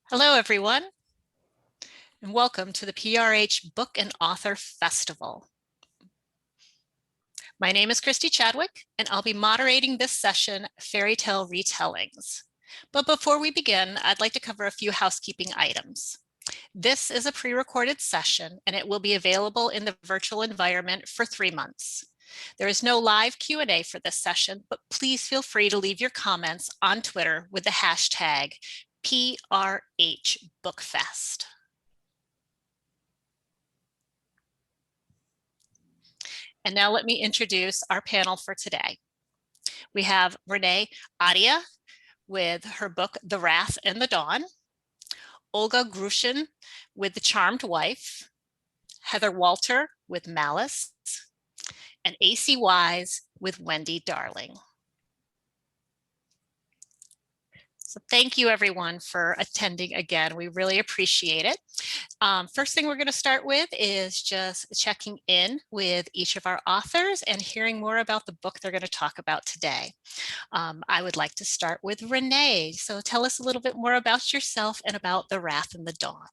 Hello, everyone, and welcome to the PRH Book and Author Festival. My name is Christy Chadwick, and I'll be moderating this session, Fairy Tale Retellings. But before we begin, I'd like to cover a few housekeeping items. This is a pre-recorded session, and it will be available in the virtual environment for 3 months. There is no live Q&A for this session, but please feel free to leave your comments on Twitter with the hashtag PRHBookFest. And now let me introduce our panel for today. We have Renee Adia with her book, The Wrath and the Dawn, Olga Grushin with The Charmed Wife, Heather Walter with Malice, and AC Wise with Wendy Darling. So thank you everyone for attending again. We really appreciate it. First thing we're going to start with is just checking in with each of our authors and hearing more about the book they're going to talk about today. I would like to start with Renee. So tell us a little bit more about yourself and about The Wrath and the Dawn.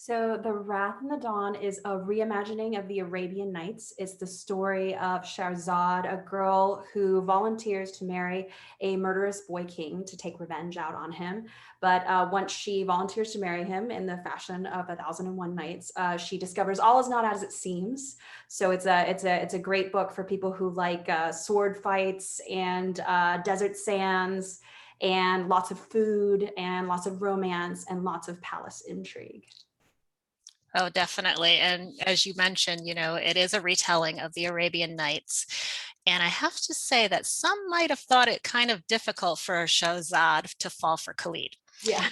So The Wrath and the Dawn is a reimagining of the Arabian Nights. It's the story of Shahrazad, a girl who volunteers to marry a murderous boy king to take revenge out on him. But once she volunteers to marry him in the fashion of 1001 Nights, she discovers all is not as it seems. So it's a great book for people who like sword fights and desert sands and lots of food and lots of romance and lots of palace intrigue. Oh, definitely. And as you mentioned, it is a retelling of the Arabian Nights. And I have to say that some might have thought it kind of difficult for Shahrazad to fall for Khalid. Yeah.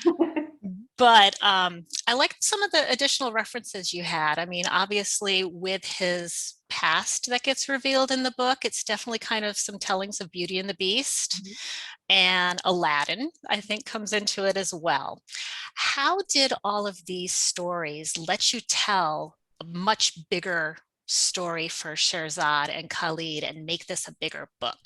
But I liked some of the additional references you had. I mean, obviously with his past that gets revealed in the book, it's definitely kind of some tellings of Beauty and the Beast. And Aladdin, I think, comes into it as well. How did all of these stories let you tell a much bigger story for Sherzad and Khalid and make this a bigger book?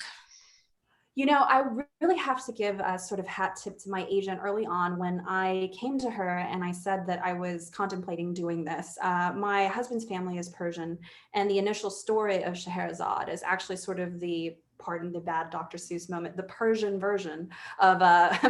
I really have to give a sort of hat tip to my agent early on when I came to her and I said that I was contemplating doing this. My husband's family is Persian, and the initial story of Scheherazade is actually sort of the, pardon the bad Dr. Seuss moment, the Persian version of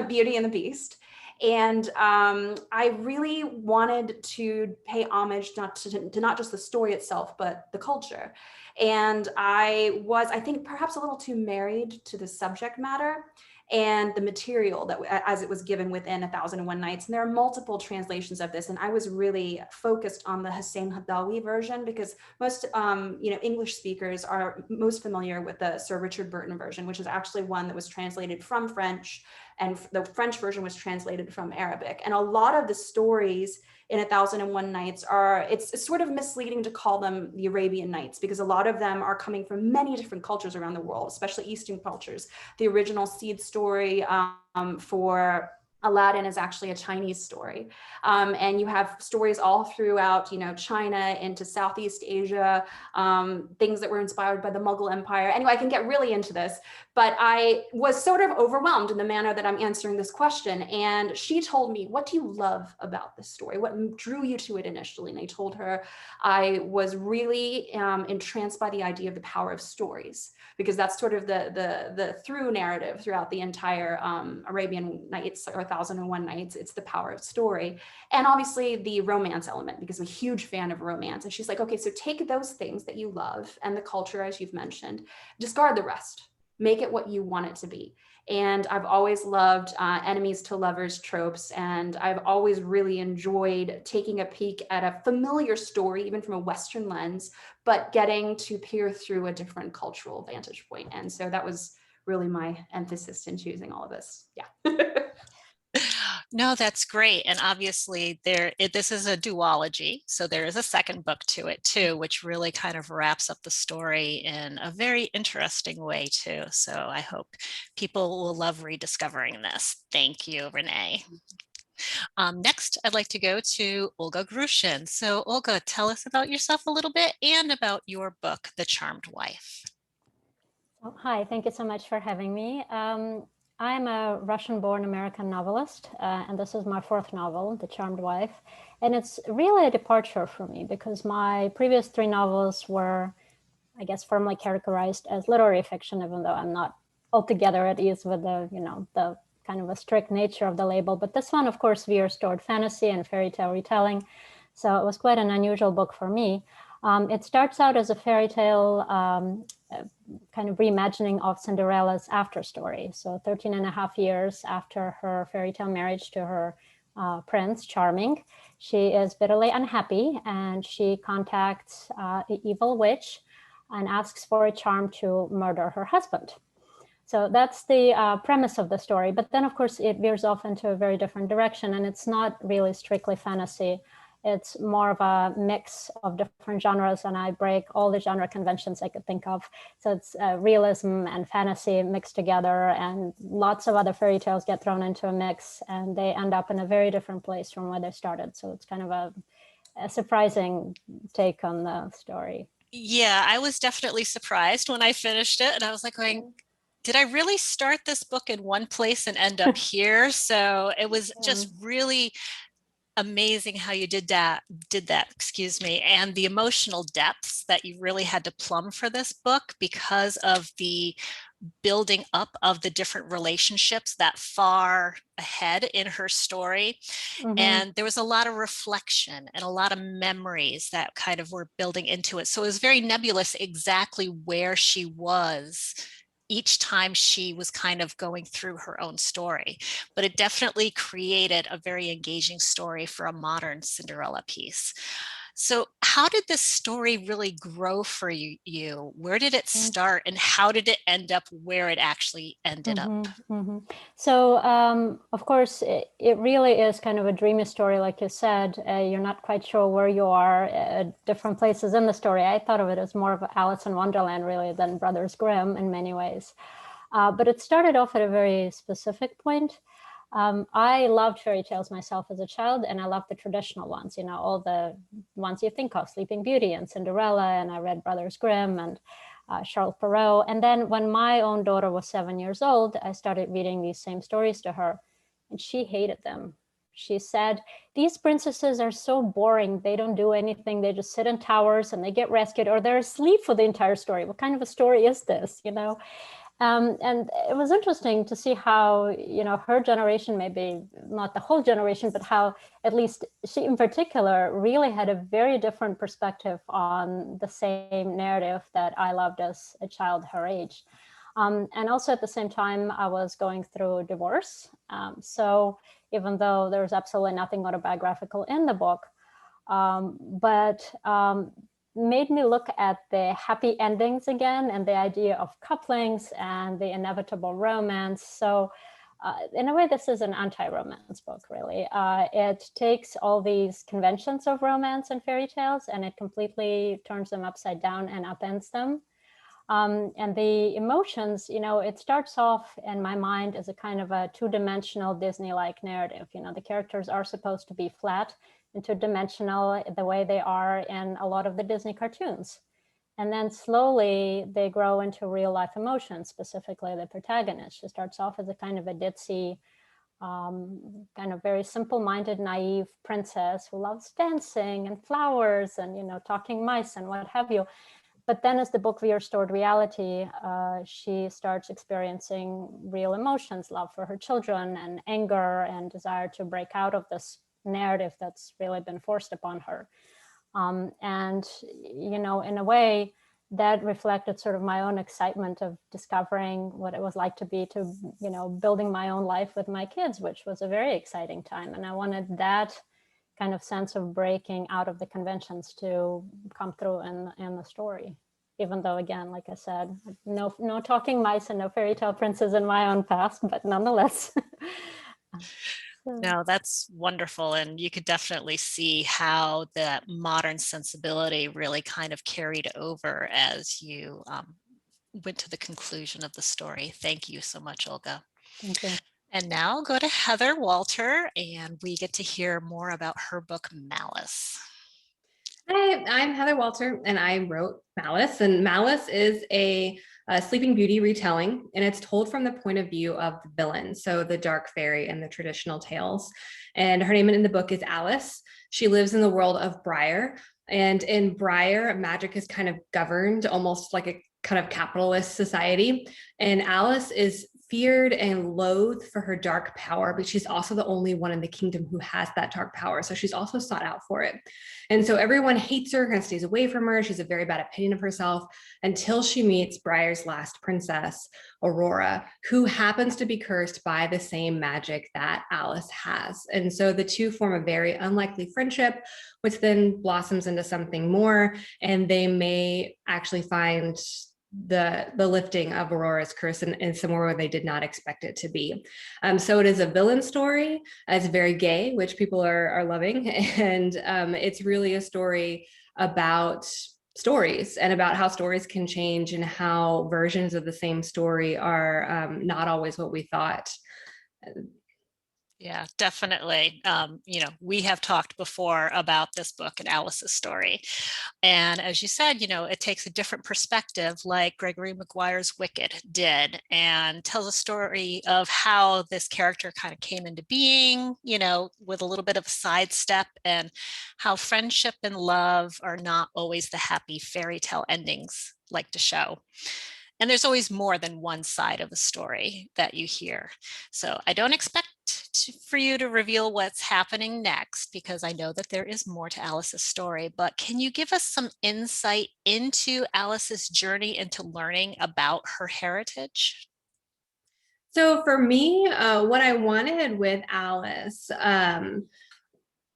Beauty and the Beast. And I really wanted to pay homage not to not just the story itself, but the culture. And I was, I think, perhaps a little too married to the subject matter and the material that as it was given within 1001 Nights. And there are multiple translations of this. And I was really focused on the Hussein Hadawi version because most English speakers are most familiar with the Sir Richard Burton version, which is actually one that was translated from French, and the French version was translated from Arabic. And a lot of the stories in 1001 Nights it's sort of misleading to call them the Arabian Nights because a lot of them are coming from many different cultures around the world, especially Eastern cultures. The original seed story for Aladdin is actually a Chinese story. And you have stories all throughout, China into Southeast Asia, things that were inspired by the Mughal Empire. Anyway, I can get really into this, but I was sort of overwhelmed in the manner that I'm answering this question. And she told me, what do you love about this story? What drew you to it initially? And I told her I was really entranced by the idea of the power of stories, because that's sort of the through narrative throughout the entire Arabian Nights or 1001 Nights. It's the power of story. And obviously the romance element, because I'm a huge fan of romance. And she's like, okay, so take those things that you love and the culture, as you've mentioned, discard the rest, make it what you want it to be. And I've always loved enemies to lovers tropes. And I've always really enjoyed taking a peek at a familiar story, even from a Western lens, but getting to peer through a different cultural vantage point. And so that was really my emphasis in choosing all of this. Yeah. No, that's great. And obviously this is a duology. So there is a second book to it too, which really kind of wraps up the story in a very interesting way too. So I hope people will love rediscovering this. Thank you, Renee. Next, I'd like to go to Olga Grushin. So Olga, tell us about yourself a little bit and about your book, The Charmed Wife. Oh, hi, thank you so much for having me. I'm a Russian-born American novelist, and this is my fourth novel, The Charmed Wife. And it's really a departure for me because my previous three novels were, I guess, firmly characterized as literary fiction, even though I'm not altogether at ease with the kind of a strict nature of the label. But this one, of course, veers toward fantasy and fairy tale retelling. So it was quite an unusual book for me. It starts out as a fairy tale kind of reimagining of Cinderella's after story. So 13 and a half years after her fairy tale marriage to her prince, Charming, she is bitterly unhappy and she contacts an evil witch and asks for a charm to murder her husband. So that's the premise of the story. But then, of course, it veers off into a very different direction, and it's not really strictly fantasy. It's more of a mix of different genres, and I break all the genre conventions I could think of. So it's realism and fantasy mixed together, and lots of other fairy tales get thrown into a mix, and they end up in a very different place from where they started. So it's kind of a surprising take on the story. Yeah, I was definitely surprised when I finished it, and I was like going, did I really start this book in one place and end up here? So it was just really amazing how you did that, excuse me, and the emotional depths that you really had to plumb for this book because of the building up of the different relationships that far ahead in her story. And there was a lot of reflection and a lot of memories that kind of were building into it. So it was very nebulous exactly where she was each time she was kind of going through her own story. But it definitely created a very engaging story for a modern Cinderella piece. So how did this story really grow for you? Where did it start and how did it end up where it actually ended up? So, of course, it really is kind of a dreamy story, like you said. You're not quite sure where you are at different places in the story. I thought of it as more of Alice in Wonderland, really, than Brothers Grimm in many ways. But it started off at a very specific point. I loved fairy tales myself as a child, and I loved the traditional ones, you know, all the ones you think of, Sleeping Beauty and Cinderella, and I read Brothers Grimm and Charles Perrault. And then when my own daughter was 7 years old, I started reading these same stories to her, and she hated them. She said, these princesses are so boring. They don't do anything. They just sit in towers and they get rescued, or they're asleep for the entire story. What kind of a story is this, you know? And it was interesting to see how, you know, her generation, maybe not the whole generation, but how at least she in particular really had a very different perspective on the same narrative that I loved as a child her age. And also at the same time, I was going through divorce. So even though there was absolutely nothing autobiographical in the book, but made me look at the happy endings again and the idea of couplings and the inevitable romance. So in a way, this is an anti-romance book, really. It takes all these conventions of romance and fairy tales and it completely turns them upside down and upends them. And the emotions, you know, it starts off in my mind as a kind of a two-dimensional Disney-like narrative. You know, the characters are supposed to be flat and two-dimensional the way they are in a lot of the Disney cartoons. And then slowly they grow into real life emotions, specifically the protagonist. She starts off as a kind of a ditzy, kind of very simple-minded, naive princess who loves dancing and flowers and, you know, talking mice and what have you. But then as the book veers toward reality, she starts experiencing real emotions, love for her children and anger and desire to break out of this narrative that's really been forced upon her. And, you know, in a way that reflected sort of my own excitement of discovering what it was like to be, to, you know, building my own life with my kids, which was a very exciting time. And I wanted that kind of sense of breaking out of the conventions to come through in the story. Even though, again, like I said, no talking mice and no fairy tale princes in my own past, but nonetheless. No, that's wonderful. And you could definitely see how that modern sensibility really kind of carried over as you went to the conclusion of the story. Thank you so much, Olga. Thank you. And now I'll go to Heather Walter, and we get to hear more about her book, Malice. Hi, I'm Heather Walter, and I wrote Malice. And Malice is a Sleeping Beauty retelling, and it's told from the point of view of the villain, so the dark fairy in the traditional tales. And her name in the book is Alice. She lives in the world of Briar, and in Briar, magic is kind of governed almost like a kind of capitalist society. And Alice is feared and loathed for her dark power, but she's also the only one in the kingdom who has that dark power. So she's also sought out for it. And so everyone hates her, kind of stays away from her. She's a very bad opinion of herself until she meets Briar's last princess, Aurora, who happens to be cursed by the same magic that Alice has. And so the two form a very unlikely friendship, which then blossoms into something more. And they may actually find the lifting of Aurora's curse in somewhere where they did not expect it to be. So it is a villain story. It's very gay, which people are loving. And it's really a story about stories and about how stories can change and how versions of the same story are not always what we thought. Yeah, definitely. We have talked before about this book and Alice's story. And as you said, it takes a different perspective like Gregory Maguire's Wicked did, and tells a story of how this character kind of came into being, with a little bit of a sidestep, and how friendship and love are not always the happy fairy tale endings like to show. And there's always more than one side of the story that you hear. So I don't expect for you to reveal what's happening next, because I know that there is more to Alice's story, but can you give us some insight into Alice's journey into learning about her heritage? So for me, what I wanted with Alice,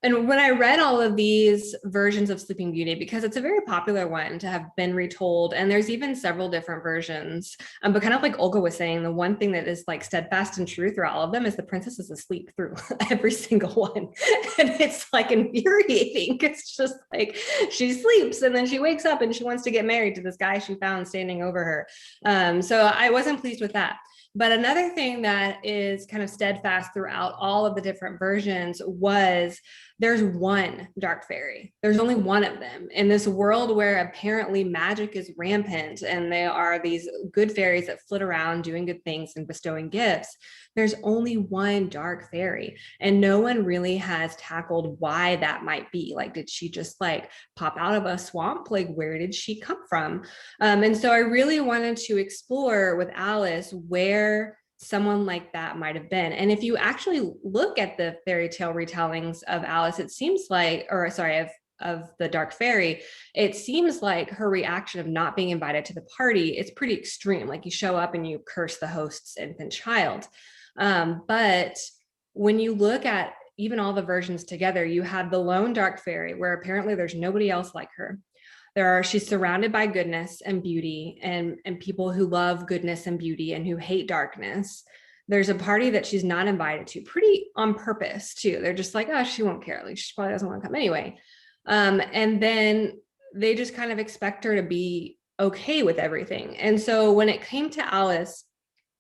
and when I read all of these versions of Sleeping Beauty, because it's a very popular one to have been retold, and there's even several different versions, but kind of like Olga was saying, the one thing that is like steadfast and true through all of them is the princess is asleep through every single one. And it's like infuriating. It's just like she sleeps and then she wakes up and she wants to get married to this guy she found standing over her. So I wasn't pleased with that. But another thing that is kind of steadfast throughout all of the different versions was there's one dark fairy. There's only one of them in this world where apparently magic is rampant and there are these good fairies that flit around doing good things and bestowing gifts. There's only one dark fairy, and no one really has tackled why that might be. Like, did she just like pop out of a swamp? Like, where did she come from? And so I really wanted to explore with Alice where someone like that might have been. And if you actually look at the fairy tale retellings of Alice, it seems like, or sorry, of the dark fairy, it seems like her reaction of not being invited to the party is pretty extreme. Like, you show up and you curse the host's infant child. But when you look at even all the versions together, you have the lone dark fairy where apparently there's nobody else like her. She's surrounded by goodness and beauty and people who love goodness and beauty and who hate darkness. There's a party that she's not invited to, pretty on purpose too. They're just like, oh, she won't care. Like, she probably doesn't want to come anyway. And then they just kind of expect her to be okay with everything. And so when it came to Alice,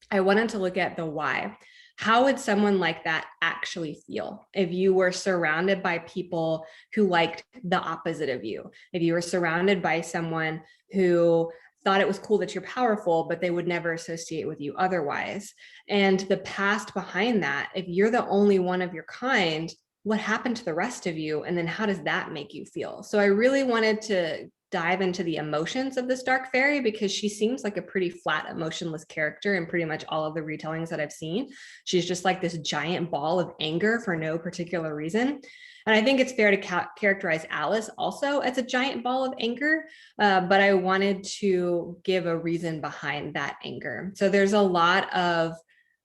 I wanted to look at the why. How would someone like that actually feel if you were surrounded by people who liked the opposite of you? If you were surrounded by someone who thought it was cool that you're powerful, but they would never associate with you otherwise. And the past behind that, if you're the only one of your kind, what happened to the rest of you? And then how does that make you feel? So I really wanted to dive into the emotions of this dark fairy, because she seems like a pretty flat, emotionless character in pretty much all of the retellings that I've seen. She's just like this giant ball of anger for no particular reason. And I think it's fair to characterize Alice also as a giant ball of anger, but I wanted to give a reason behind that anger. So there's a lot of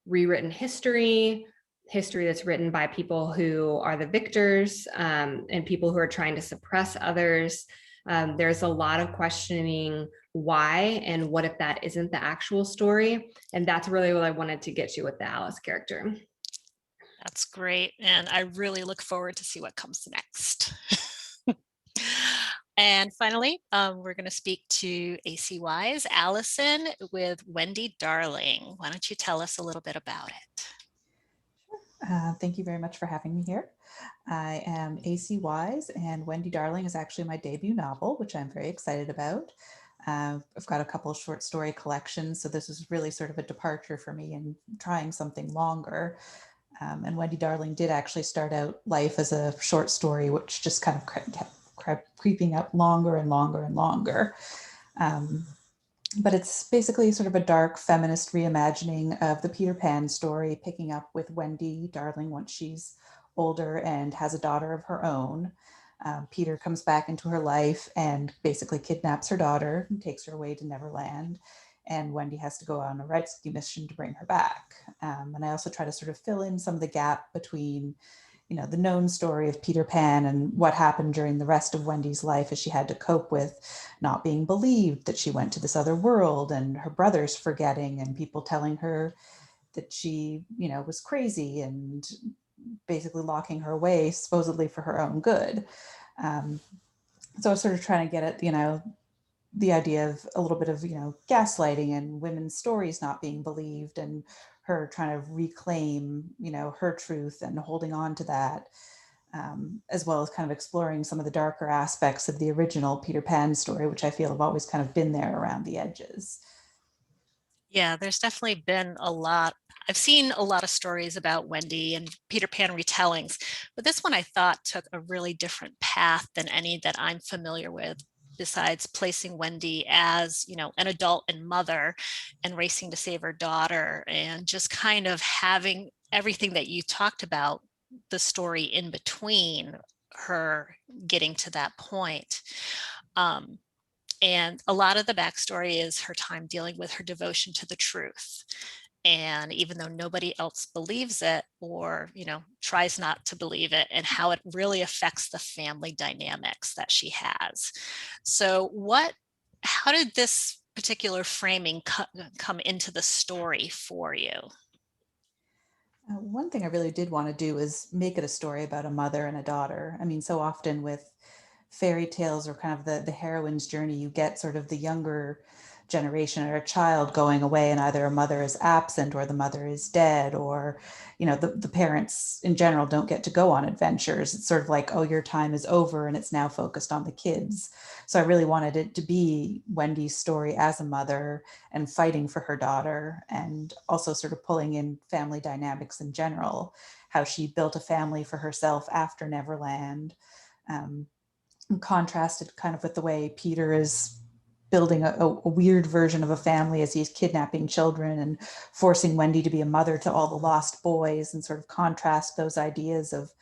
rewritten history that's written by people who are the victors, and people who are trying to suppress others. There's a lot of questioning why and what if that isn't the actual story. And that's really what I wanted to get to with the Alice character. That's great. And I really look forward to see what comes next. And finally, we're going to speak to ACY's Allison with Wendy Darling. Why don't you tell us a little bit about it? Thank you very much for having me here. I am AC Wise, and Wendy Darling is actually my debut novel, which I'm very excited about. I've got a couple of short story collections, so this was really sort of a departure for me in trying something longer. And Wendy Darling did actually start out life as a short story, which just kind of kept creeping up longer and longer and longer. But it's basically sort of a dark feminist reimagining of the Peter Pan story, picking up with Wendy Darling once she's older and has a daughter of her own. Peter comes back into her life and basically kidnaps her daughter and takes her away to Neverland. And Wendy has to go on a rescue mission to bring her back. And I also try to sort of fill in some of the gap between, the known story of Peter Pan and what happened during the rest of Wendy's life as she had to cope with not being believed that she went to this other world, and her brothers forgetting, and people telling her that she, was crazy, and basically locking her away supposedly for her own good. So I was sort of trying to get at, the idea of a little bit of, gaslighting and women's stories not being believed, and her trying to reclaim, her truth and holding on to that, as well as kind of exploring some of the darker aspects of the original Peter Pan story, which I feel have always kind of been there around the edges. Yeah, there's definitely been a lot. I've seen a lot of stories about Wendy and Peter Pan retellings, but this one I thought took a really different path than any that I'm familiar with, besides placing Wendy as, an adult and mother and racing to save her daughter, and just kind of having everything that you talked about, the story in between her getting to that point. And a lot of the backstory is her time dealing with her devotion to the truth. And even though nobody else believes it, or, tries not to believe it, and how it really affects the family dynamics that she has. So how did this particular framing come into the story for you? One thing I really did want to do is make it a story about a mother and a daughter. I mean, so often with fairy tales or kind of the heroine's journey, you get sort of the younger generation or a child going away, and either a mother is absent or the mother is dead, or the parents in general don't get to go on adventures. It's sort of like, oh, your time is over and it's now focused on the kids. So I really wanted it to be Wendy's story as a mother and fighting for her daughter, and also sort of pulling in family dynamics in general, how she built a family for herself after Neverland, contrasted kind of with the way Peter is building a weird version of a family as he's kidnapping children and forcing Wendy to be a mother to all the lost boys, and sort of contrast those ideas of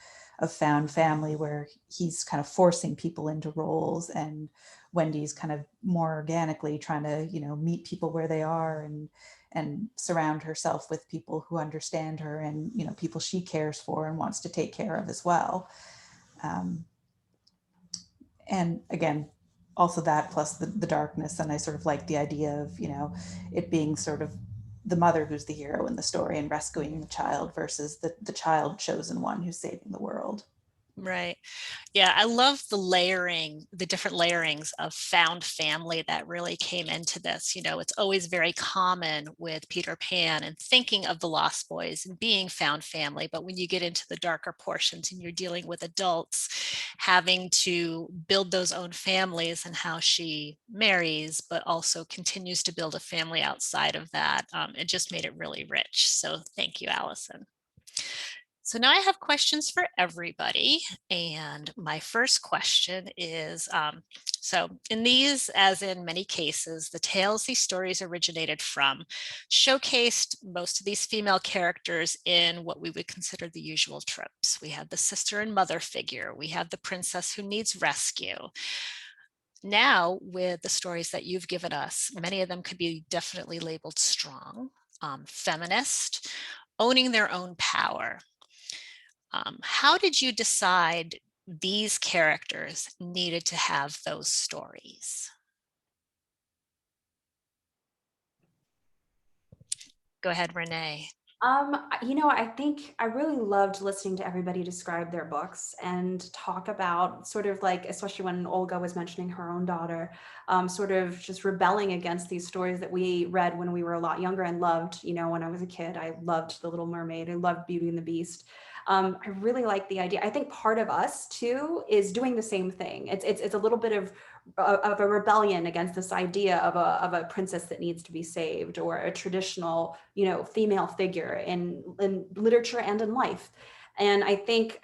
found family, where he's kind of forcing people into roles, and Wendy's kind of more organically trying to, meet people where they are, and surround herself with people who understand her, and, people she cares for and wants to take care of as well. And again, also that plus the darkness. And I sort of like the idea of, it being sort of the mother who's the hero in the story and rescuing the child versus the child chosen one who's saving the world. Right. Yeah, I love the different layerings of found family that really came into this. It's always very common with Peter Pan and thinking of the Lost Boys and being found family. But when you get into the darker portions and you're dealing with adults having to build those own families, and how she marries, but also continues to build a family outside of that, it just made it really rich. So thank you, Allison. So now I have questions for everybody. And my first question is, so in these, as in many cases, the tales these stories originated from showcased most of these female characters in what we would consider the usual tropes. We have the sister and mother figure. We have the princess who needs rescue. Now, with the stories that you've given us, many of them could be definitely labeled strong, feminist, owning their own power. How did you decide these characters needed to have those stories? Go ahead, Renee. I think I really loved listening to everybody describe their books and talk about sort of like, especially when Olga was mentioning her own daughter, sort of just rebelling against these stories that we read when we were a lot younger and loved. When I was a kid, I loved The Little Mermaid. I loved Beauty and the Beast. I really like the idea. I think part of us too is doing the same thing. It's a little bit of of a rebellion against this idea of a princess that needs to be saved, or a traditional, you know, female figure in literature and in life. And I think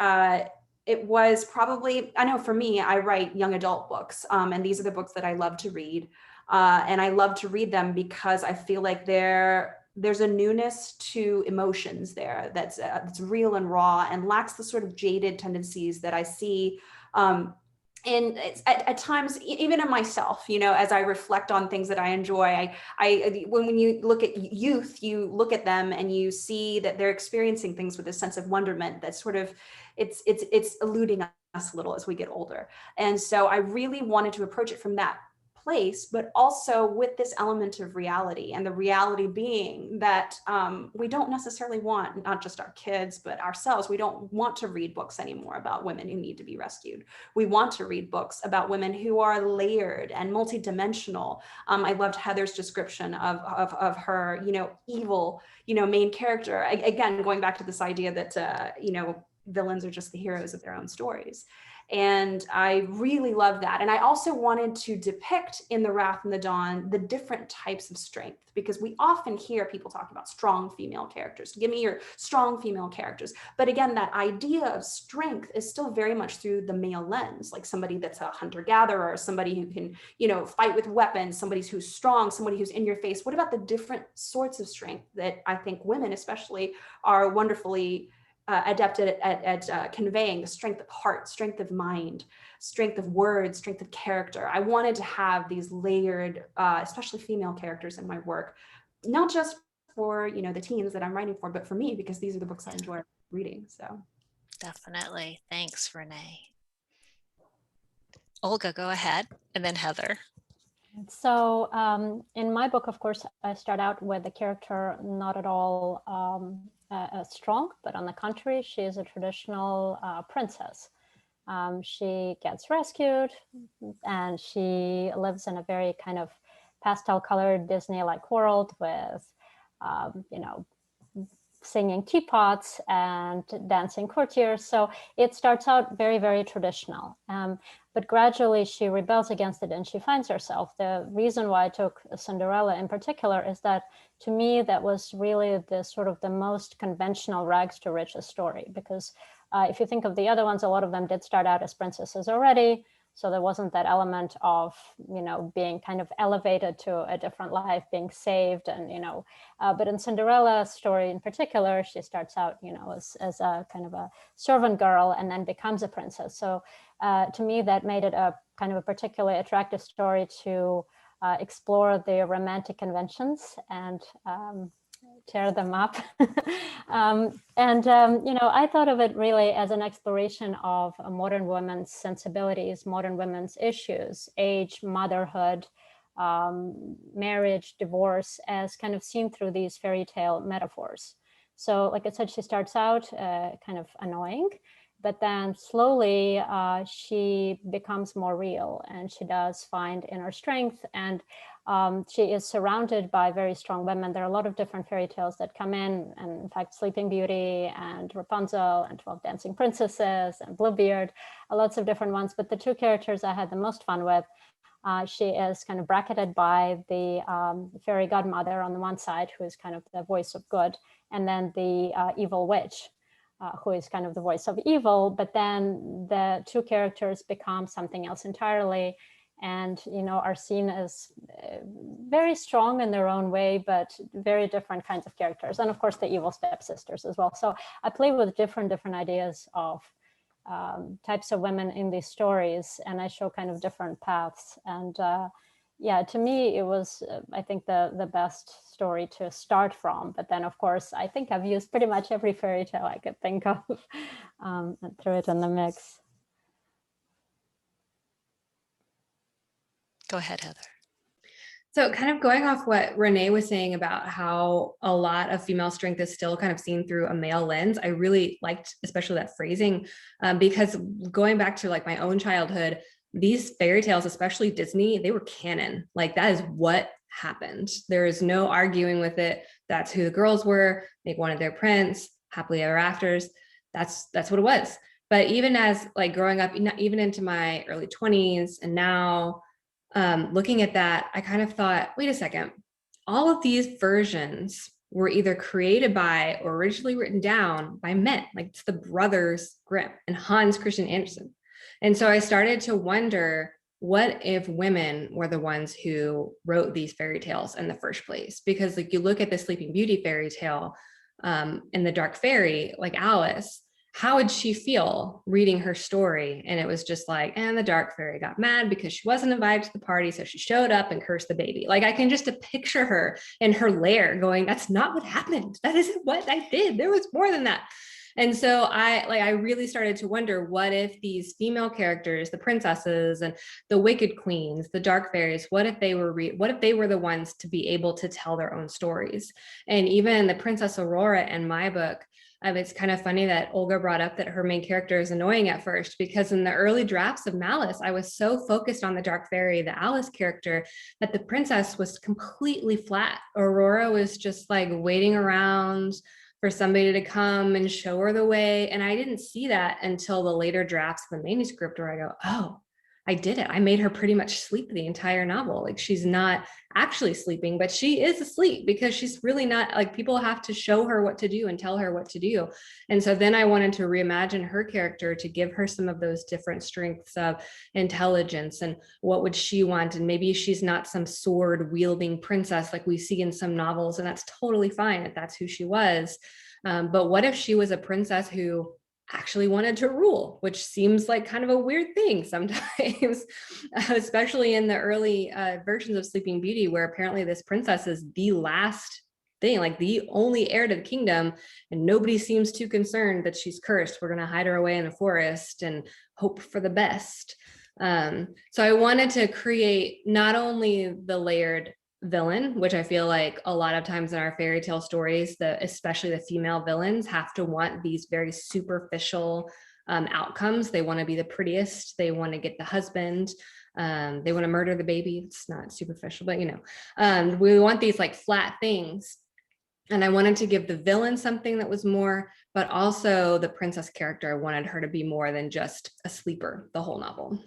it was probably, I know for me, I write young adult books, and these are the books that I love to read. And I love to read them because I feel like there's a newness to emotions there that's real and raw, and lacks the sort of jaded tendencies that I see and at times, even in myself, you know, as I reflect on things that I enjoy, when you look at youth, you look at them and you see that they're experiencing things with a sense of wonderment that sort of, it's eluding us a little as we get older. And so I really wanted to approach it from that place, but also with this element of reality, and the reality being that we don't necessarily want, not just our kids, but ourselves, we don't want to read books anymore about women who need to be rescued. We want to read books about women who are layered and multidimensional. I loved Heather's description of her, you know, evil, you know, main character. Again, going back to this idea that, you know, villains are just the heroes of their own stories. And I really love that. And I also wanted to depict in The Wrath and the Dawn the different types of strength, because we often hear people talk about strong female characters. Give me your strong female characters. But again, that idea of strength is still very much through the male lens, like somebody that's a hunter-gatherer, somebody who can, you know, fight with weapons, somebody who's strong, somebody who's in your face. What about the different sorts of strength that I think women especially are wonderfully adept at conveying? The strength of heart, strength of mind, strength of words, strength of character. I wanted to have these layered, especially female characters in my work, not just for, you know, the teens that I'm writing for, but for me, because these are the books I enjoy reading. So Definitely. Thanks, Renee. Olga, go ahead, and then Heather. So in my book, of course, I start out with a character not at all strong, but on the contrary, she is a traditional princess. She gets rescued, and she lives in a very kind of pastel-colored Disney-like world with, you know, singing teapots and dancing courtiers. So it starts out very, very traditional. But gradually she rebels against it and she finds herself. The reason why I took Cinderella in particular is that, to me, that was really the sort of the most conventional rags to riches story. Because if you think of the other ones, a lot of them did start out as princesses already. So there wasn't that element of, you know, being kind of elevated to a different life, being saved, and, you know, but in Cinderella's story in particular, she starts out, you know, as a kind of a servant girl and then becomes a princess. So to me, that made it a kind of a particularly attractive story to explore the romantic conventions and tear them up. You know, I thought of it really as an exploration of modern women's sensibilities, modern women's issues, age, motherhood, marriage, divorce, as kind of seen through these fairy tale metaphors. So like I said, she starts out kind of annoying, but then slowly she becomes more real, and she does find inner strength, and she is surrounded by very strong women. There are a lot of different fairy tales that come in fact, Sleeping Beauty and Rapunzel and 12 Dancing Princesses and Bluebeard, lots of different ones. But the two characters I had the most fun with, she is kind of bracketed by the fairy godmother on the one side, who is kind of the voice of good, and then the evil witch, who is kind of the voice of evil. But then the two characters become something else entirely, and, you know, are seen as very strong in their own way, but very different kinds of characters. And of course, the evil stepsisters as well. So I play with different ideas of types of women in these stories, and I show kind of different paths. And yeah, to me, it was, I think, the best story to start from. But then, of course, I think I've used pretty much every fairy tale I could think of and threw it in the mix. Go ahead, Heather. So kind of going off what Renee was saying about how a lot of female strength is still kind of seen through a male lens, I really liked especially that phrasing, because going back to like my own childhood, these fairy tales, especially Disney, they were canon. Like that is what happened. There is no arguing with it. That's who the girls were. They wanted their prince, happily ever afters. That's what it was. But even as like growing up, even into my early 20s and now, looking at that, I kind of thought, wait a second, all of these versions were either created by or originally written down by men, like it's the brothers Grimm and Hans Christian Andersen. And so I started to wonder, what if women were the ones who wrote these fairy tales in the first place? Because like you look at the Sleeping Beauty fairy tale and the Dark Fairy, like Alice, how would she feel reading her story? And it was just like, and the Dark Fairy got mad because she wasn't invited to the party. So she showed up and cursed the baby. Like I can just picture her in her lair going, that's not what happened. That isn't what I did. There was more than that. And so I really started to wonder, what if these female characters, the princesses and the wicked queens, the dark fairies, what if they were the ones to be able to tell their own stories? And even the Princess Aurora in my book, it's kind of funny that Olga brought up that her main character is annoying at first, because in the early drafts of Malice, I was so focused on the dark fairy, the Alice character, that the princess was completely flat. Aurora was just like waiting around for somebody to come and show her the way. And I didn't see that until the later drafts of the manuscript, where I go, oh, I did it. I made her pretty much sleep the entire novel. Like she's not actually sleeping, but she is asleep because she's really not, like people have to show her what to do and tell her what to do. And so then I wanted to reimagine her character to give her some of those different strengths of intelligence and what would she want. And maybe she's not some sword wielding princess like we see in some novels, and that's totally fine if that's who she was. But what if she was a princess who actually wanted to rule, which seems like kind of a weird thing sometimes, especially in the early versions of Sleeping Beauty, where apparently this princess is the last thing, like the only heir to the kingdom, and nobody seems too concerned that she's cursed. We're going to hide her away in the forest and hope for the best. So I wanted to create not only the layered villain, which I feel like a lot of times in our fairy tale stories, especially the female villains have to want these very superficial outcomes. They want to be the prettiest. They want to get the husband. They want to murder the baby. It's not superficial, but we want these like flat things. And I wanted to give the villain something that was more, but also the princess character, I wanted her to be more than just a sleeper the whole novel.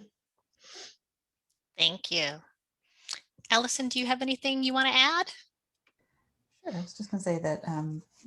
Thank you. Allison, do you have anything you want to add? Sure. I was just going to say that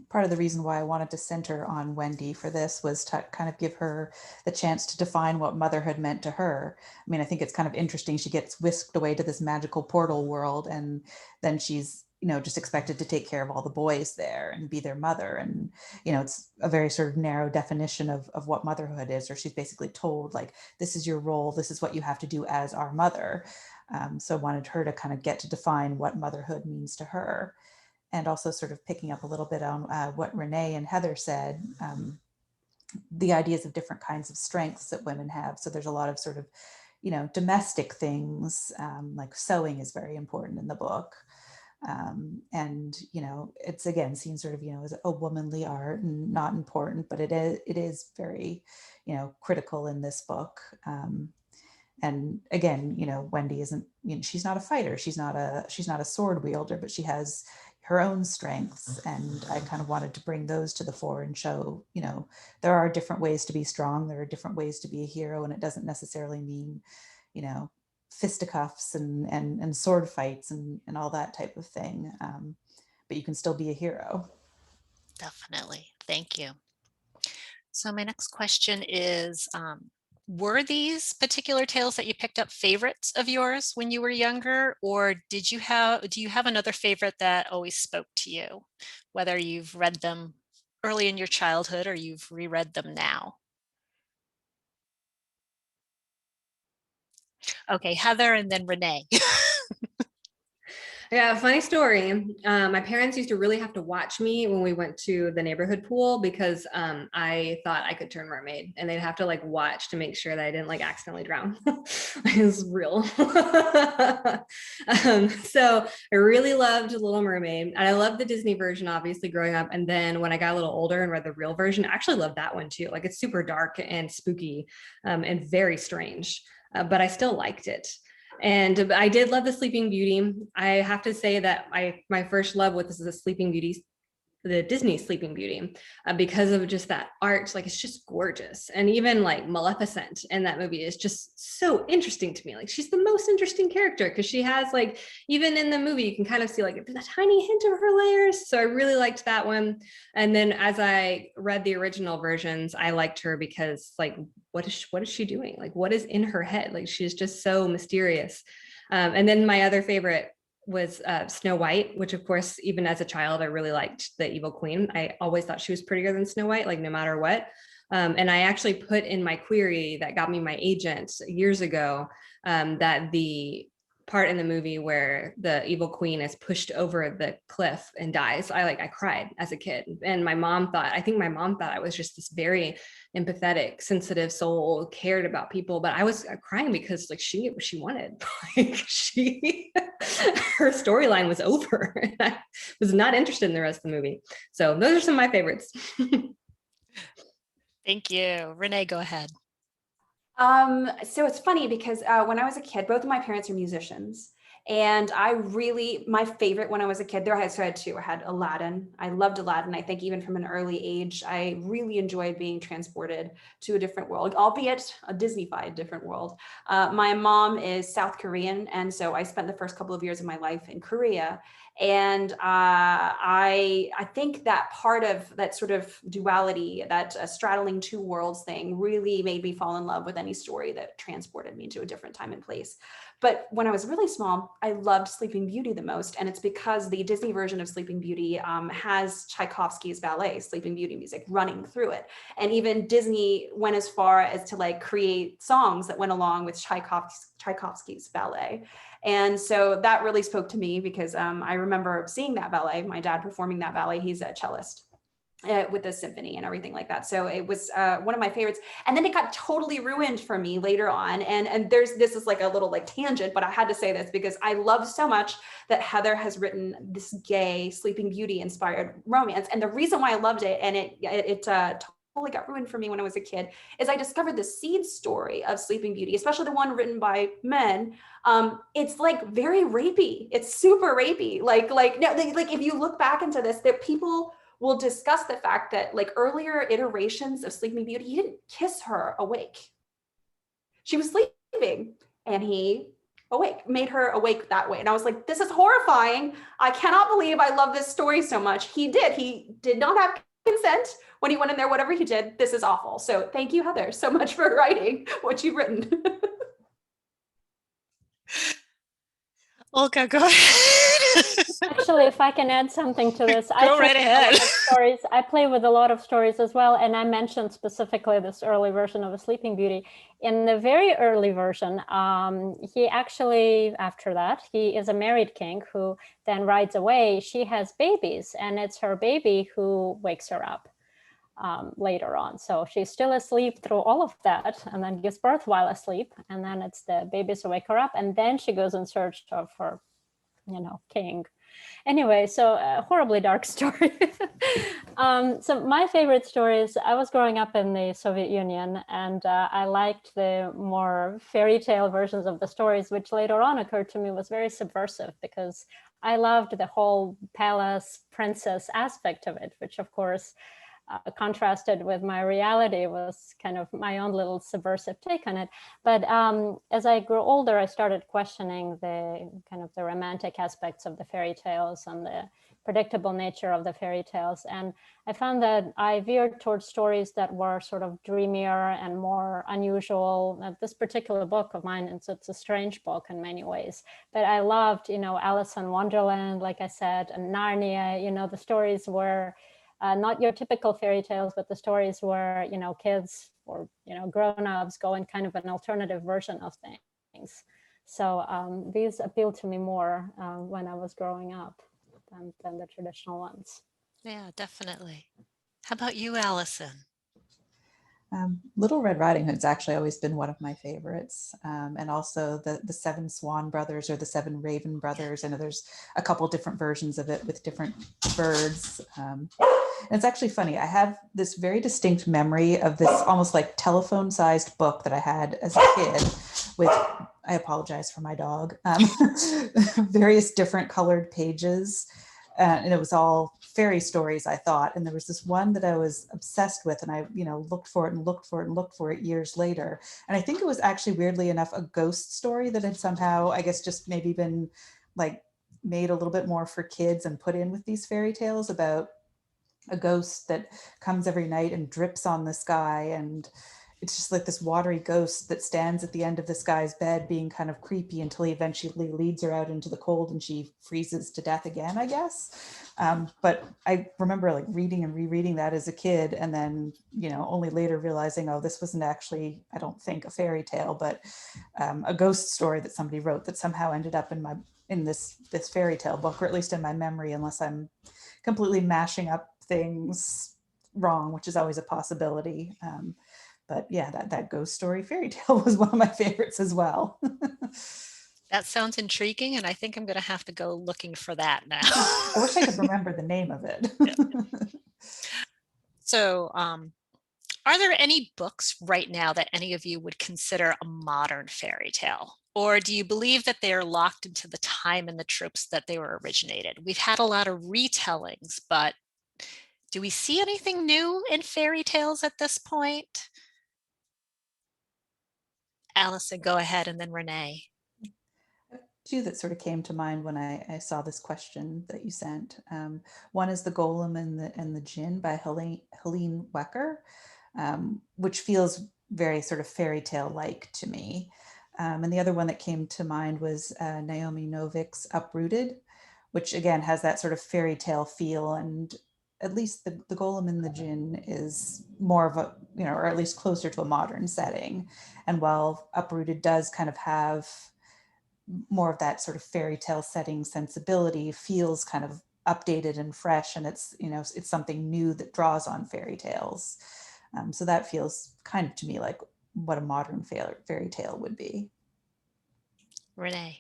part of the reason why I wanted to center on Wendy for this was to kind of give her the chance to define what motherhood meant to her. I mean, I think it's kind of interesting. She gets whisked away to this magical portal world, and then she's, just expected to take care of all the boys there and be their mother. And, it's a very sort of narrow definition of what motherhood is, or she's basically told, like, this is your role. This is what you have to do as our mother. So I wanted her to kind of get to define what motherhood means to her. And also sort of picking up a little bit on what Renee and Heather said, the ideas of different kinds of strengths that women have. So there's a lot of sort of, domestic things, like sewing is very important in the book. And, it's again seen sort of, as a womanly art and not important, but it is very, critical in this book. And again, Wendy isn't, she's not a fighter. She's not a sword wielder, but she has her own strengths. And I kind of wanted to bring those to the fore and show, there are different ways to be strong. There are different ways to be a hero. And it doesn't necessarily mean, fisticuffs and sword fights and all that type of thing. But you can still be a hero. Definitely. Thank you. So my next question is, were these particular tales that you picked up favorites of yours when you were younger, or do you have another favorite that always spoke to you, whether you've read them early in your childhood or you've reread them now? Okay, Heather and then Renee. Yeah, funny story. My parents used to really have to watch me when we went to the neighborhood pool because I thought I could turn mermaid, and they'd have to like watch to make sure that I didn't like accidentally drown. It was real. So I really loved Little Mermaid, and I loved the Disney version, obviously, growing up. And then when I got a little older and read the real version, I actually loved that one too. Like it's super dark and spooky and very strange, but I still liked it. And I did love the Sleeping Beauty. I have to say that my first love with this is the Sleeping Beauty the Disney Sleeping Beauty because of just that art. Like, it's just gorgeous. And even like Maleficent in that movie is just so interesting to me. Like, she's the most interesting character because she has, like, even in the movie, you can kind of see like a tiny hint of her layers. So I really liked that one. And then as I read the original versions, I liked her because, like, what is she doing? Like, what is in her head? Like, she's just so mysterious. And then my other favorite was Snow White, which of course, even as a child, I really liked the evil queen. I always thought she was prettier than Snow White, like no matter what. And I actually put in my query that got me my agent years ago that the part in the movie where the evil queen is pushed over the cliff and dies, I cried as a kid. And I think my mom thought I was just this very empathetic, sensitive soul, cared about people, but I was crying because, like, she knew what she wanted. Like, her storyline was over, and I was not interested in the rest of the movie. So those are some of my favorites. Thank you. Renee, go ahead. So it's funny because when I was a kid, both of my parents are musicians. And my favorite when I was a kid, I had two. I had Aladdin. I loved Aladdin. I think even from an early age, I really enjoyed being transported to a different world, albeit a Disney-fied different world. My mom is South Korean. And so I spent the first couple of years of my life in Korea. And I think that part of that sort of duality, that straddling two worlds thing, really made me fall in love with any story that transported me to a different time and place. But when I was really small, I loved Sleeping Beauty the most. And it's because the Disney version of Sleeping Beauty has Tchaikovsky's ballet, Sleeping Beauty music running through it. And even Disney went as far as to like create songs that went along with Tchaikovsky's ballet. And so that really spoke to me because I remember seeing that ballet, my dad performing that ballet. He's a cellist. With the symphony and everything like that. So it was one of my favorites. And then it got totally ruined for me later on. And this is like a little like tangent, but I had to say this because I love so much that Heather has written this gay Sleeping Beauty inspired romance. And the reason why I loved it, and it totally got ruined for me when I was a kid, is I discovered the seed story of Sleeping Beauty, especially the one written by men. It's like very rapey. It's super rapey. Like if you look back into this, that people will discuss the fact that like earlier iterations of Sleeping Beauty, he didn't kiss her awake. She was sleeping and he made her awake that way. And I was like, this is horrifying. I cannot believe I love this story so much. He did not have consent when he went in there, whatever he did. This is awful. So thank you, Heather, so much for writing what you've written. Olga, go ahead. Actually, if I can add something to this, Go right ahead. Stories. I play with a lot of stories as well, and I mentioned specifically this early version of A Sleeping Beauty. In the very early version, he actually, after that, he is a married king who then rides away. She has babies, and it's her baby who wakes her up later on. So she's still asleep through all of that, and then gives birth while asleep, and then it's the babies who wake her up, and then she goes in search of her, king. Anyway, so a horribly dark story. So my favorite stories, I was growing up in the Soviet Union, and I liked the more fairy tale versions of the stories, which later on occurred to me was very subversive because I loved the whole palace princess aspect of it, which of course contrasted with my reality was kind of my own little subversive take on it. But as I grew older, I started questioning the kind of the romantic aspects of the fairy tales and the predictable nature of the fairy tales. And I found that I veered towards stories that were sort of dreamier and more unusual. This particular book of mine, it's a strange book in many ways, but I loved, Alice in Wonderland, like I said, and Narnia. The stories were not your typical fairy tales, but the stories where, kids or, grown-ups go in kind of an alternative version of things. So these appealed to me more when I was growing up than the traditional ones. Yeah, definitely. How about you, Allison? Little Red Riding Hood's actually always been one of my favorites. And also the Seven Swan Brothers or the Seven Raven Brothers. I know there's a couple different versions of it with different birds. And it's actually funny. I have this very distinct memory of this almost like telephone-sized book that I had as a kid with, I apologize for my dog, various different colored pages. and it was all fairy stories, I thought. And there was this one that I was obsessed with, and I, looked for it and looked for it and looked for it years later. And I think it was actually, weirdly enough, a ghost story that had somehow, I guess, just maybe been like made a little bit more for kids and put in with these fairy tales about a ghost that comes every night and drips on the sky, and it's just like this watery ghost that stands at the end of this guy's bed being kind of creepy until he eventually leads her out into the cold and she freezes to death again, I guess. But I remember like reading and rereading that as a kid, and then only later realizing, oh, this wasn't actually, I don't think, a fairy tale, but a ghost story that somebody wrote that somehow ended up in this fairy tale book, or at least in my memory, unless I'm completely mashing up things wrong, which is always a possibility. But yeah, that ghost story fairy tale was one of my favorites as well. That sounds intriguing, and I think I'm going to have to go looking for that now. I wish I could remember the name of it. So, are there any books right now that any of you would consider a modern fairy tale? Or do you believe that they are locked into the time and the tropes that they were originated? We've had a lot of retellings, but do we see anything new in fairy tales at this point? Allison, go ahead, and then Renee. Two that sort of came to mind when I saw this question that you sent. One is The Golem and the Djinn by Helene Wecker, which feels very sort of fairy tale-like to me. And the other one that came to mind was Naomi Novik's Uprooted, which again has that sort of fairy tale feel, and at least the Golem and the Djinn is more of a, or at least closer to a modern setting. And while Uprooted does kind of have more of that sort of fairy tale setting sensibility, feels kind of updated and fresh, and it's it's something new that draws on fairy tales. So that feels kind of to me like what a modern fairy tale would be. Renee.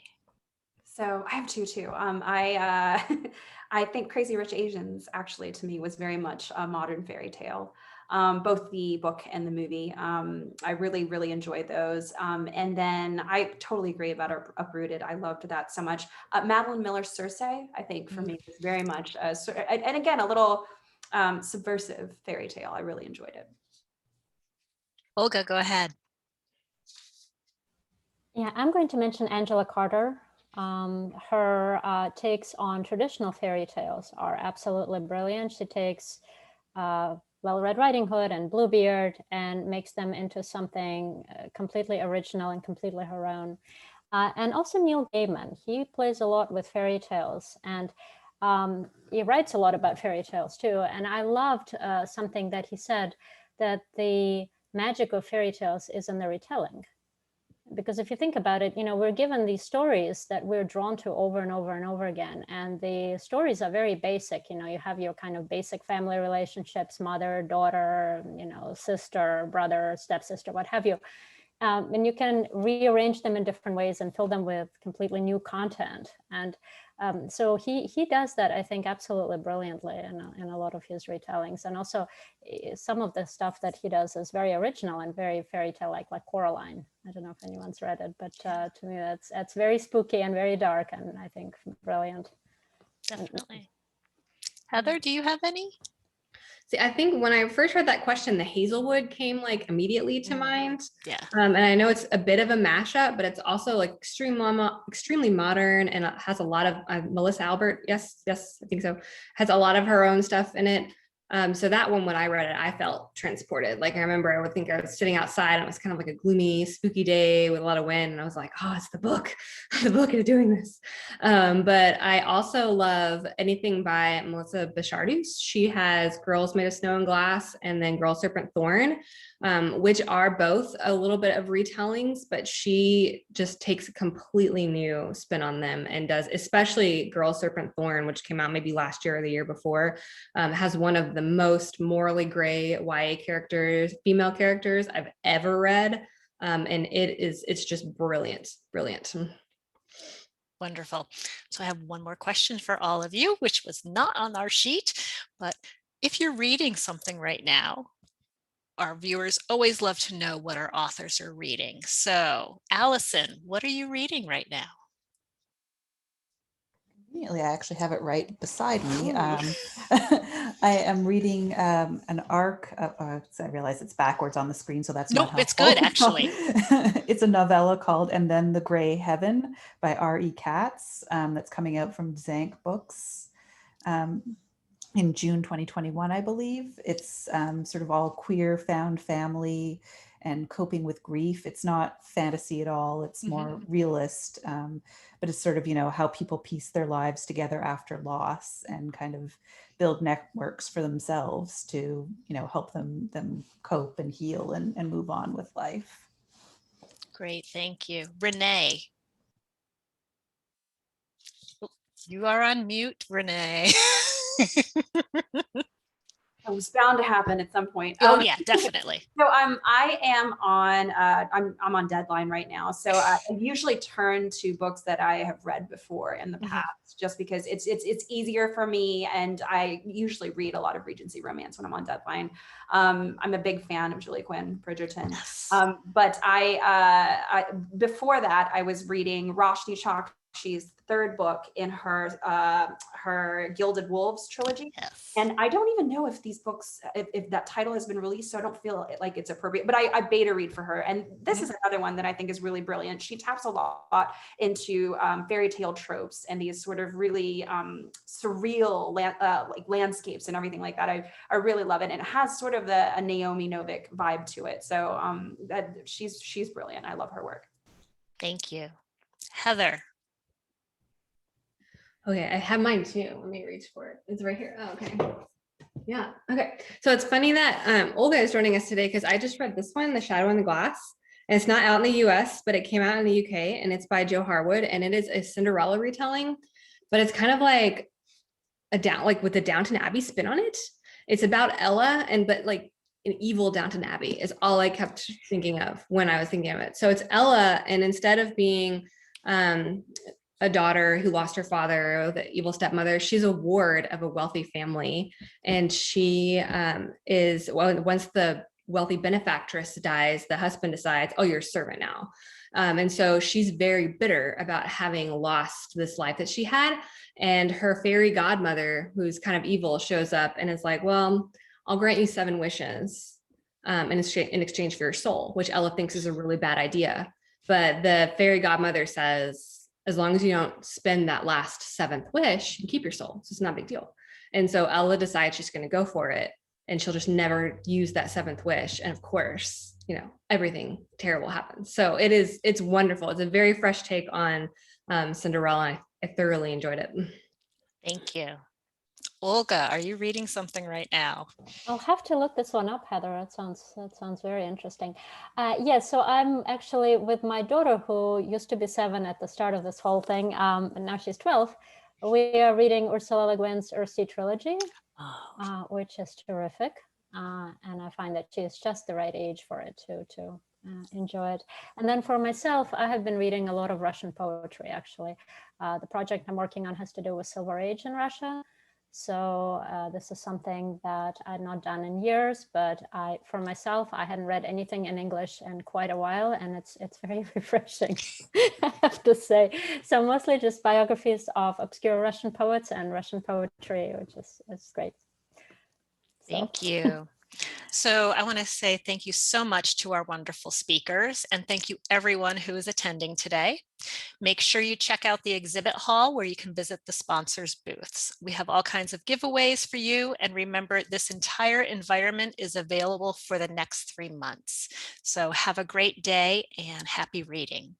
So I have two too. I think Crazy Rich Asians actually to me was very much a modern fairy tale. Both the book and the movie. I really, really enjoyed those. And then I totally agree about Uprooted. I loved that so much. Madeline Miller's Circe, I think for me was very much, and again, a little subversive fairy tale. I really enjoyed it. Olga, go ahead. Yeah, I'm going to mention Angela Carter. Her takes on traditional fairy tales are absolutely brilliant. She takes Little Red Riding Hood and Bluebeard and makes them into something completely original and completely her own. And also Neil Gaiman, he plays a lot with fairy tales, and he writes a lot about fairy tales too. And I loved something that he said, that the magic of fairy tales is in the retelling. Because if you think about it, we're given these stories that we're drawn to over and over and over again. And the stories are very basic. You have your kind of basic family relationships, mother, daughter, sister, brother, stepsister, what have you. And you can rearrange them in different ways and fill them with completely new content. And so he does that, I think, absolutely brilliantly in a lot of his retellings. And also some of the stuff that he does is very original and very fairy tale like Coraline. I don't know if anyone's read it, but to me that's very spooky and very dark, and I think brilliant. Definitely. Heather, do you have any? See, I think when I first heard that question, the Hazelwood came like immediately to mind. Yeah. And I know it's a bit of a mashup, but it's also like extremely modern, and it has a lot of Melissa Albert. Yes, I think so. Has a lot of her own stuff in it. So that one, when I read it, I felt transported. Like I remember, I would think I was sitting outside, and it was kind of like a gloomy, spooky day with a lot of wind. And I was like, oh, it's the book. The book is doing this. But I also love anything by Melissa Bichardius. She has Girls Made of Snow and Glass and then Girl Serpent Thorn, which are both a little bit of retellings, but she just takes a completely new spin on them and does, especially Girl Serpent Thorn, which came out maybe last year or the year before, has one of the most morally gray YA characters, female characters I've ever read. And it's just brilliant. Wonderful. So I have one more question for all of you, which was not on our sheet, but if you're reading something right now, our viewers always love to know what our authors are reading. So Allison, what are you reading right now? Conveniently, I actually have it right beside me. Ooh. I am reading an arc. So I realize it's backwards on the screen, so that's not Nope, it's helpful. good actually. It's a novella called "And Then the Gray Heaven" by R.E. Katz, that's coming out from Zank Books in June 2021, I believe. It's sort of all queer found family and coping with grief. It's not fantasy at all. It's more realist, but it's sort of, how people piece their lives together after loss and kind of build networks for themselves to, help them cope and heal and move on with life. Great, thank you. Renee. You are on mute, Renee. It was bound to happen at some point. Oh yeah, definitely. So I am on I'm on deadline right now. So I usually turn to books that I have read before in the past, just because it's easier for me, and I usually read a lot of Regency romance when I'm on deadline. I'm a big fan of Julie Quinn Bridgerton, Yes. but I before that I was reading Roshni Chakshi's third book in her Gilded Wolves trilogy. Yes. And I don't even know if these books, if that title has been released, so I don't feel like it's appropriate, but I beta read for her. And this is another one that I think is really brilliant. She taps a lot into fairy tale tropes and these sort of really surreal like landscapes and everything like that. I really love it. And it has sort of a Naomi Novik vibe to it. So she's brilliant. I love her work. Thank you. Heather. Okay, I have mine too. Let me reach for it. It's right here. Oh, okay. Yeah. Okay. So it's funny that Olga is joining us today because I just read this one, The Shadow in the Glass. And it's not out in the US, but it came out in the UK, and it's by Jo Harwood, and it is a Cinderella retelling, but it's kind of like with a Downton Abbey spin on it. It's about Ella, but like an evil Downton Abbey is all I kept thinking of when I was thinking of it. So it's Ella, and instead of being a daughter who lost her father, the evil stepmother, she's a ward of a wealthy family. And she once the wealthy benefactress dies, the husband decides, oh, you're a servant now. And so she's very bitter about having lost this life that she had. And her fairy godmother, who's kind of evil, shows up and is like, well, I'll grant you 7 wishes in exchange for your soul, which Ella thinks is a really bad idea. But the fairy godmother says, as long as you don't spend that last 7th wish, you keep your soul. So it's not a big deal. And so Ella decides she's going to go for it, and she'll just never use that 7th wish. And of course, everything terrible happens. So it's wonderful. It's a very fresh take on Cinderella. I thoroughly enjoyed it. Thank you. Olga, are you reading something right now? I'll have to look this one up, Heather. That sounds very interesting. Yes, so I'm actually with my daughter, who used to be 7 at the start of this whole thing, and now she's 12. We are reading Ursula Le Guin's Earthsea trilogy, which is terrific, and I find that she is just the right age for it to enjoy it. And then for myself, I have been reading a lot of Russian poetry. Actually, the project I'm working on has to do with Silver Age in Russia. So this is something that I'd not done in years, but for myself, I hadn't read anything in English in quite a while, and it's very refreshing, I have to say. So mostly just biographies of obscure Russian poets and Russian poetry, which is great. Thank you. So I want to say thank you so much to our wonderful speakers, and thank you everyone who is attending today. Make sure you check out the exhibit hall where you can visit the sponsors' booths. We have all kinds of giveaways for you, and remember, this entire environment is available for the next 3 months. So have a great day and happy reading.